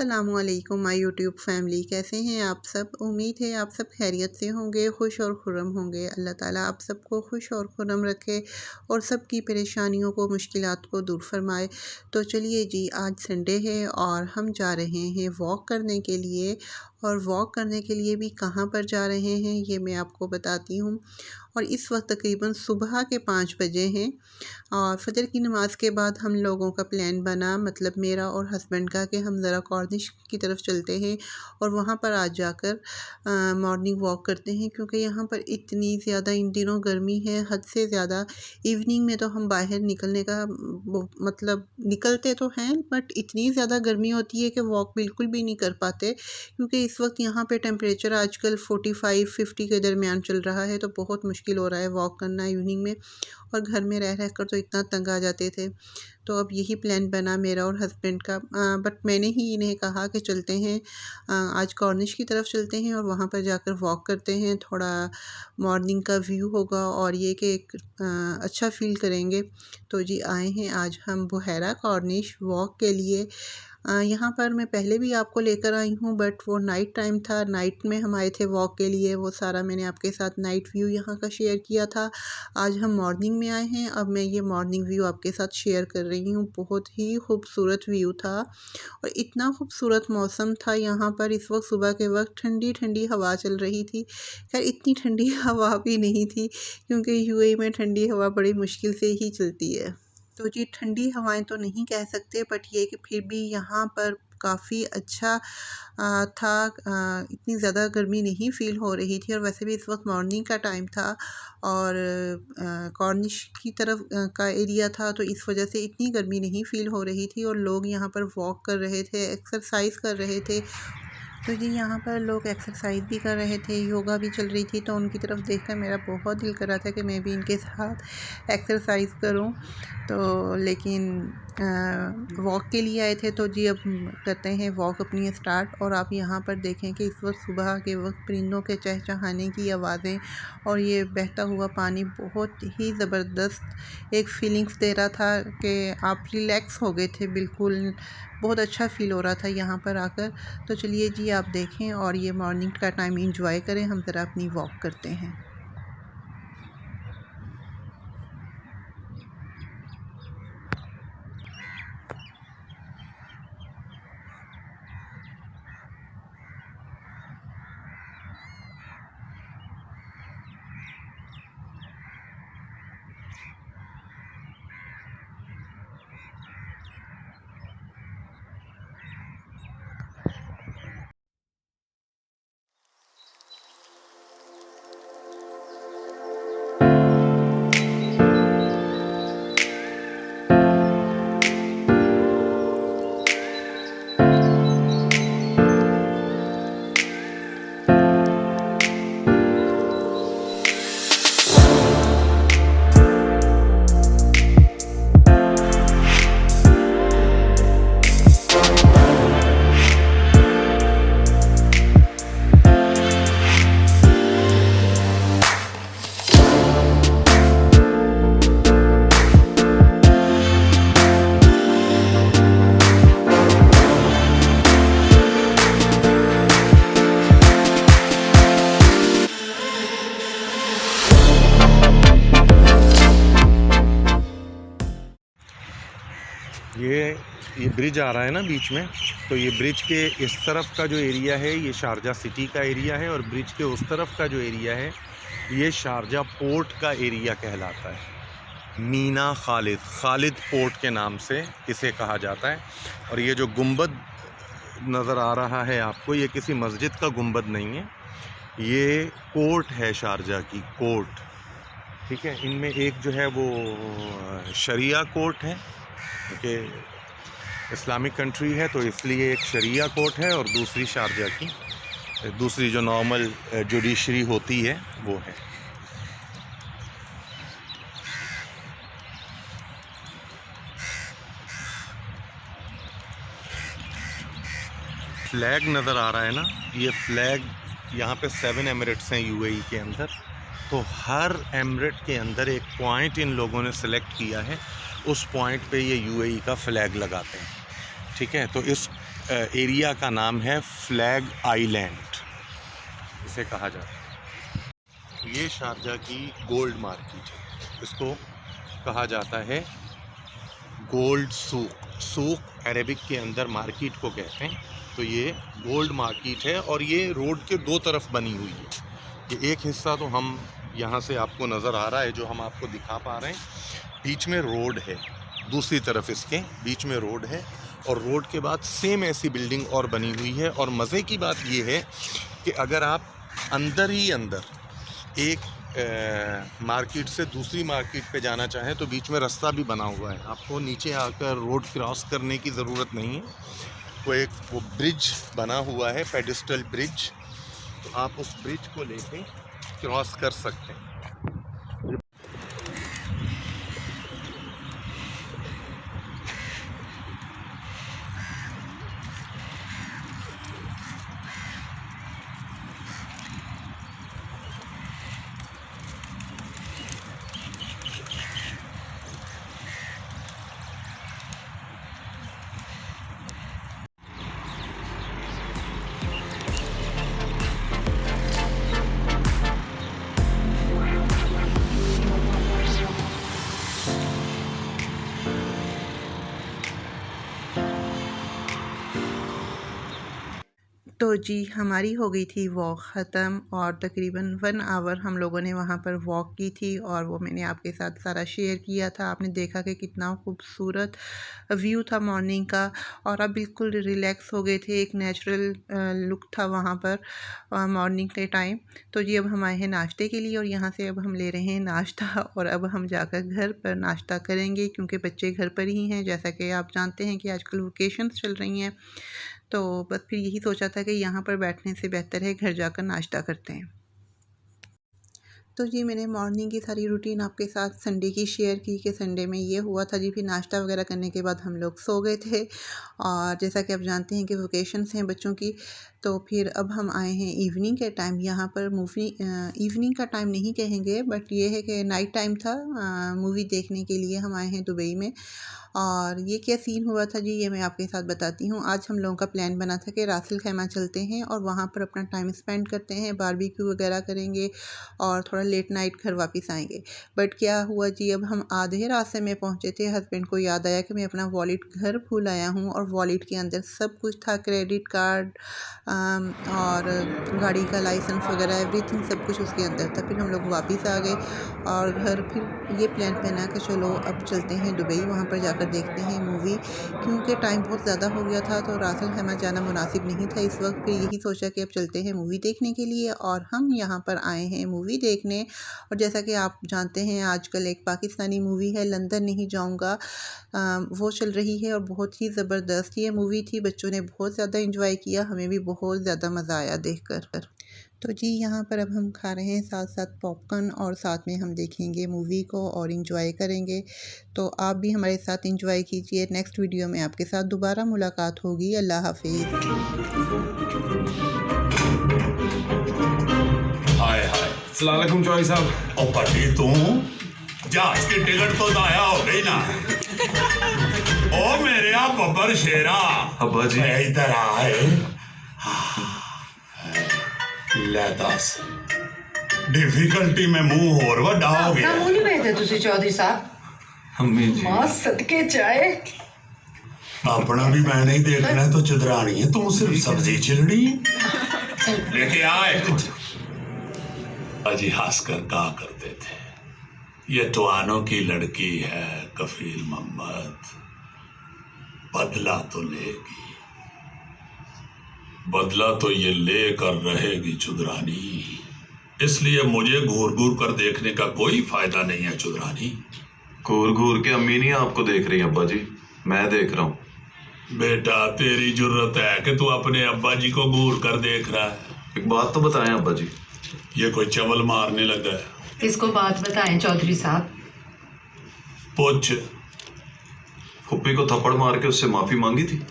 अस्सलामुअलैकुम my YouTube family, कैसे हैं आप सब। उम्मीद है आप सब खैरियत से होंगे, खुश और खुर्रम होंगे। अल्लाह ताला आप सबको खुश और खुर्रम रखे और सबकी परेशानियों को, मुश्किलात को दूर फरमाए। तो चलिए जी, आज संडे है और हम जा रहे हैं वॉक करने के लिए। और वॉक करने के लिए भी कहाँ पर जा रहे हैं ये मैं आपको बताती हूँ। और इस वक्त तकरीबन सुबह के 5 बजे हैं और फ़जर की नमाज़ के बाद हम लोगों का प्लान बना, मतलब मेरा और हस्बैंड का, कि हम ज़रा कॉर्निश की तरफ चलते हैं और वहाँ पर आज जाकर मॉर्निंग वॉक करते हैं, क्योंकि यहाँ पर इतनी ज़्यादा इन दिनों गर्मी है, हद से ज़्यादा। इवनिंग में तो हम बाहर निकलने का मतलब निकलते तो हैं, बट इतनी ज़्यादा गर्मी होती है कि वॉक बिल्कुल भी नहीं कर पाते, क्योंकि इस वक्त यहाँ पे टेम्परेचर आजकल 45-50 के दरमियान चल रहा है। तो बहुत मुश्किल हो रहा है वॉक करना इवनिंग में, और घर में रह कर तो इतना तंग आ जाते थे। तो अब यही प्लान बना मेरा और हस्बैंड का, बट मैंने ही इन्हें कहा कि चलते हैं आज कॉर्निश की तरफ चलते हैं और वहाँ पर जाकर वॉक करते हैं। थोड़ा मॉर्निंग का व्यू होगा और ये कि एक अच्छा फ़ील करेंगे। तो जी आए हैं आज हम बुहैरा कॉर्निश वॉक के लिए। यहाँ पर मैं पहले भी आपको लेकर आई हूँ, बट वो नाइट टाइम था, नाइट में हम आए थे वॉक के लिए। वो सारा मैंने आपके साथ नाइट व्यू यहाँ का शेयर किया था। आज हम मॉर्निंग में आए हैं, अब मैं ये मॉर्निंग व्यू आपके साथ शेयर कर रही हूँ। बहुत ही खूबसूरत व्यू था और इतना खूबसूरत मौसम था यहाँ पर। इस वक्त सुबह के वक्त ठंडी ठंडी हवा चल रही थी। खैर इतनी ठंडी हवा भी नहीं थी, क्योंकि यूएई में ठंडी हवा बड़ी मुश्किल से ही चलती है। तो जी ठंडी हवाएं तो नहीं कह सकते, बट ये कि फिर भी यहाँ पर काफ़ी अच्छा था। इतनी ज़्यादा गर्मी नहीं फ़ील हो रही थी, और वैसे भी इस वक्त मॉर्निंग का टाइम था और कॉर्निश की तरफ का एरिया था, तो इस वजह से इतनी गर्मी नहीं फ़ील हो रही थी। और लोग यहाँ पर वॉक कर रहे थे, एक्सरसाइज कर रहे थे। तो जी यहाँ पर लोग एक्सरसाइज भी कर रहे थे, योगा भी चल रही थी। तो उनकी तरफ देखकर मेरा बहुत दिल कर रहा था कि मैं भी इनके साथ एक्सरसाइज करूं। तो लेकिन वॉक के लिए आए थे, तो जी अब करते हैं वॉक अपनी स्टार्ट। और आप यहाँ पर देखें कि इस वक्त सुबह के वक्त परिंदों के चहचहाने की आवाज़ें और ये बहता हुआ पानी बहुत ही ज़बरदस्त एक फ़ीलिंग्स दे रहा था कि आप रिलैक्स हो गए थे बिल्कुल। बहुत अच्छा फ़ील हो रहा था यहाँ पर आकर। तो चलिए जी आप देखें और ये मॉर्निंग का टाइम एंजॉय करें। हम ज़रा अपनी वॉक करते हैं। ये ब्रिज आ रहा है ना बीच में, तो ये ब्रिज के इस तरफ का जो एरिया है ये शारजा सिटी का एरिया है, और ब्रिज के उस तरफ का जो एरिया है ये शारजा पोर्ट का एरिया कहलाता है। मीना खालिद पोर्ट के नाम से इसे कहा जाता है। और ये जो गुंबद नज़र आ रहा है आपको, ये किसी मस्जिद का गुंबद नहीं है, ये कोर्ट है शारजा की, कोर्ट। ठीक है, इनमें एक जो है वो शरिया कोर्ट है, क्योंकि इस्लामिक कंट्री है तो इसलिए एक शरिया कोर्ट है, और दूसरी शारजा की दूसरी जो नॉर्मल जुडिशरी होती है वो है। फ्लैग नज़र आ रहा है ना, ये फ्लैग यहाँ पे 7 एमिरेट्स हैं यूएई के अंदर। तो हर एमिरेट के अंदर एक पॉइंट इन लोगों ने सेलेक्ट किया है, उस पॉइंट पे ये यूएई का फ्लैग लगाते हैं। ठीक है, तो इस एरिया का नाम है फ्लैग आइलैंड, इसे कहा जाता है। ये शारजा की गोल्ड मार्केट है, इसको कहा जाता है गोल्ड सूक। सूक अरेबिक के अंदर मार्केट को कहते हैं। तो ये गोल्ड मार्केट है और ये रोड के दो तरफ बनी हुई है। ये एक हिस्सा तो हम यहाँ से आपको नज़र आ रहा है, जो हम आपको दिखा पा रहे हैं। बीच में रोड है, दूसरी तरफ इसके बीच में रोड है, और रोड के बाद सेम ऐसी बिल्डिंग और बनी हुई है। और मज़े की बात ये है कि अगर आप अंदर ही अंदर एक मार्केट से दूसरी मार्केट पे जाना चाहें तो बीच में रास्ता भी बना हुआ है, आपको नीचे आकर रोड क्रॉस करने की ज़रूरत नहीं है। वो ब्रिज बना हुआ है, पेडिस्टल ब्रिज, तो आप उस ब्रिज को लेके क्रॉस कर सकते हैं। तो जी हमारी हो गई थी वॉक ख़त्म, और तकरीबन 1 आवर हम लोगों ने वहाँ पर वॉक की थी, और वो मैंने आपके साथ सारा शेयर किया था। आपने देखा कि कितना खूबसूरत व्यू था मॉर्निंग का, और अब बिल्कुल रिलैक्स हो गए थे। एक नेचुरल लुक था वहाँ पर मॉर्निंग के टाइम। तो जी अब हम आए हैं नाश्ते के लिए, और यहाँ से अब हम ले रहे हैं नाश्ता, और अब हम जाकर घर पर नाश्ता करेंगे, क्योंकि बच्चे घर पर ही हैं। जैसा कि आप जानते हैं कि आजकल वेकेशंस चल रही हैं, तो बस फिर यही सोचा था कि यहाँ पर बैठने से बेहतर है घर जाकर नाश्ता करते हैं। तो जी मैंने मॉर्निंग की सारी रूटीन आपके साथ संडे की शेयर की कि संडे में ये हुआ था जी। फिर नाश्ता वगैरह करने के बाद हम लोग सो गए थे, और जैसा कि आप जानते हैं कि वेकेशंस हैं बच्चों की, तो फिर अब हम आए हैं इवनिंग के टाइम। यहाँ पर मूवी इवनिंग का टाइम नहीं कहेंगे, बट ये है कि नाइट टाइम था। मूवी देखने के लिए हम आए हैं दुबई में। और ये क्या सीन हुआ था जी, ये मैं आपके साथ बताती हूँ। आज हम लोगों का प्लान बना था कि रासिल खैमा चलते हैं और वहाँ पर अपना टाइम स्पेंड करते हैं, बारबेक्यू वगैरह करेंगे और थोड़ा लेट नाइट घर वापस आएंगे। बट क्या हुआ जी, अब हम आधे रास्ते में पहुँचे थे, हस्बैंड को याद आया कि मैं अपना वॉलेट घर भूल आया हूँ, और वॉलेट के अंदर सब कुछ था, क्रेडिट कार्ड और गाड़ी का लाइसेंस वगैरह एवरीथिंग, सब कुछ उसके अंदर था। फिर हम लोग वापस आ गए और घर फिर ये प्लान बना कि चलो अब चलते हैं दुबई, वहाँ पर जाकर देखते हैं मूवी, क्योंकि टाइम बहुत ज़्यादा हो गया था तो रासिल खैमा जाना मुनासिब नहीं था इस वक्त। फिर यही सोचा कि अब चलते हैं मूवी देखने के लिए, और हम यहाँ पर आए हैं मूवी देखने। और जैसा कि आप जानते हैं आजकल एक पाकिस्तानी मूवी है लंदन नहीं जाऊँगा, वो चल रही है, और बहुत ही ज़बरदस्त ये मूवी थी। बच्चों ने बहुत ज़्यादा इंजॉय किया, हमें भी बहुत ज़्यादा मज़ा आया देखकर। तो जी यहाँ पर अब हम खा रहे हैं साथ साथ पॉपकॉर्न, और साथ में हम देखेंगे मूवी को और इंजॉय करेंगे। तो आप भी हमारे साथ इंजॉय कीजिए। नेक्स्ट वीडियो में आपके साथ दोबारा मुलाकात होगी। अल्लाह हाफिज़। हाय हाय, अस्सलाम वालेकुम चौधरी साहब। ओ पट्टी तू जहाज की टिकट तो दाया हो गई ना। ओ मेरे आप बब्बर शेरा, अब्बा जी इधर आए। ले दस डिफिकल्टी में मुंह और वड्डा हो गया। मुंह नहीं भेजते तुसी चौधरी साहब। अम्मी जी मां सदके चाहे अपना भी मैं नहीं देखना है तो चुदरानी है, तू सिर्फ सब्जी चिलड़ी लेके आए। अजी हंसकर कहा करते थे, ये टुआनों की लड़की है कफील मोहम्मद, बदला तो लेगी, बदला तो ये लेकर रहेगी चुदरानी। इसलिए मुझे घूर घूर कर देखने का कोई फायदा नहीं है चुदरानी। घूर घूर के अम्मी नहीं आपको देख रही अब्बा जी, मैं देख रहा हूँ। बेटा तेरी जुर्रत है कि तू अपने अब्बा जी को घूर कर देख रहा है। एक बात तो बताएं अब्बा जी। ये कोई चवल मारने लगा है। किसको बात बताएं चौधरी साहब? पूछ। फुप्पी को थप्पड़ मार के उससे माफी मांगी थी?